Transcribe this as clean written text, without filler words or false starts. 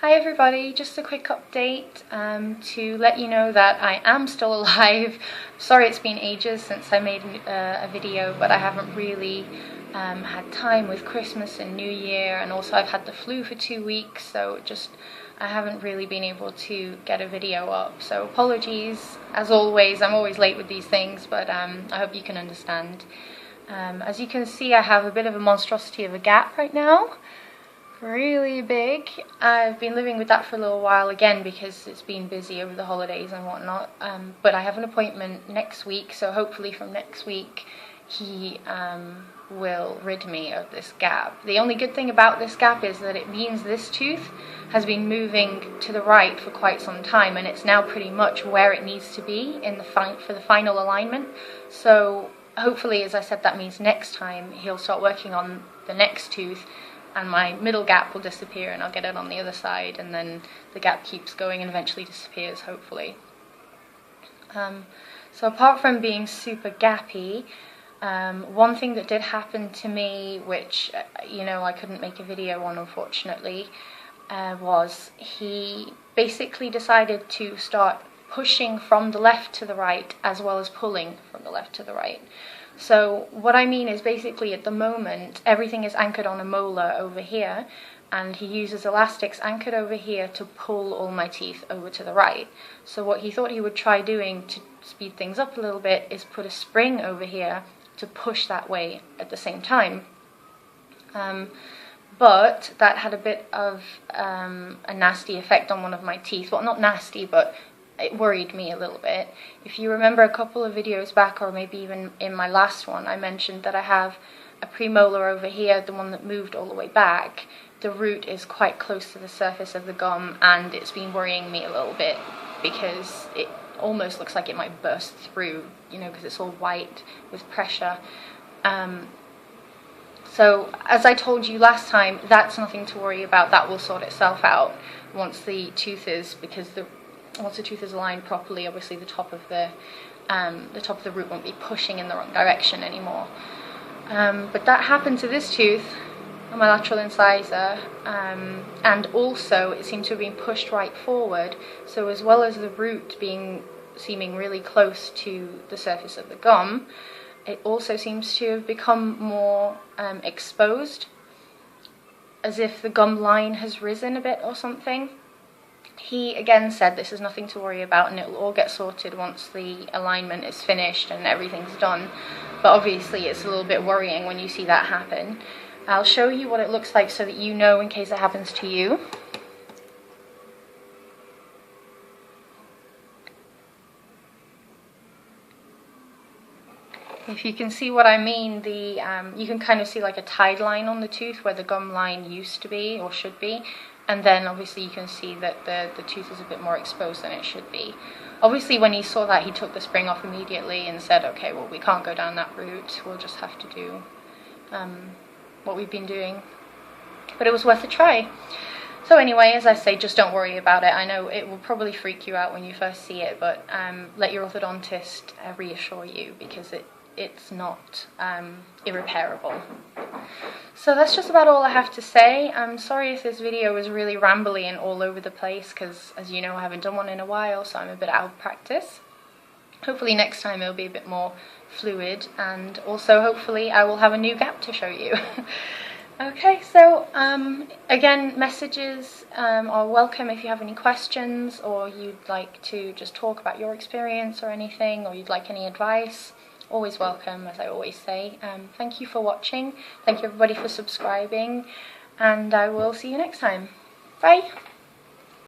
Hi everybody, just a quick update to let you know that I am still alive. Sorry it's been ages since I made a video, but I haven't really had time with Christmas and New Year, and also I've had the flu for 2 weeks, so I haven't really been able to get a video up. So apologies, as always. I'm always late with these things, but I hope you can understand. As you can see, I have a bit of a monstrosity of a gap right now. Really big. I've been living with that for a little while again because it's been busy over the holidays and whatnot, but I have an appointment next week, so hopefully from next week he will rid me of this gap. The only good thing about this gap is that it means this tooth has been moving to the right for quite some time, and it's now pretty much where it needs to be in for the final alignment. So hopefully, as I said, that means next time he'll start working on the next tooth and my middle gap will disappear and I'll get it on the other side, and then the gap keeps going and eventually disappears, hopefully. So apart from being super gappy, one thing that did happen to me, which I couldn't make a video on unfortunately, was he basically decided to start pushing from the left to the right as well as pulling from the left to the right. So what I mean is basically at the moment everything is anchored on a molar over here, and he uses elastics anchored over here to pull all my teeth over to the right. So what he thought he would try doing to speed things up a little bit is put a spring over here to push that way at the same time. But that had a bit of a nasty effect on one of my teeth. Well, not nasty, but it worried me a little bit. If you remember a couple of videos back, or maybe even in my last one, I mentioned that I have a premolar over here, the one that moved all the way back. The root is quite close to the surface of the gum, and it's been worrying me a little bit because it almost looks like it might burst through, because it's all white with pressure. So as I told you last time, that's nothing to worry about. That will sort itself out once the tooth is, once the tooth is aligned properly, obviously the top of the root won't be pushing in the wrong direction anymore. But that happened to this tooth on my lateral incisor, and also it seemed to have been pushed right forward. So as well as the root seeming really close to the surface of the gum, it also seems to have become more exposed, as if the gum line has risen a bit or something. He again said this is nothing to worry about and it will all get sorted once the alignment is finished and everything's done. But obviously it's a little bit worrying when you see that happen. I'll show you what it looks like so that you know in case it happens to you. If you can see what I mean, you can kind of see like a tide line on the tooth where the gum line used to be or should be. And then obviously you can see that the tooth is a bit more exposed than it should be. Obviously when he saw that, he took the spring off immediately and said, okay, well, we can't go down that route, we'll just have to do what we've been doing. But it was worth a try. So anyway, as I say, just don't worry about it. I know it will probably freak you out when you first see it, but let your orthodontist reassure you, because it's not irreparable. So that's just about all I have to say. I'm sorry if this video was really rambly and all over the place, because as you know I haven't done one in a while, so I'm a bit out of practice. Hopefully next time it'll be a bit more fluid, and also hopefully I will have a new gap to show you. Okay, so again, messages are welcome if you have any questions, or you'd like to just talk about your experience or anything, or you'd like any advice. Always welcome, as I always say. Thank you for watching. Thank you everybody for subscribing, and I will see you next time. Bye!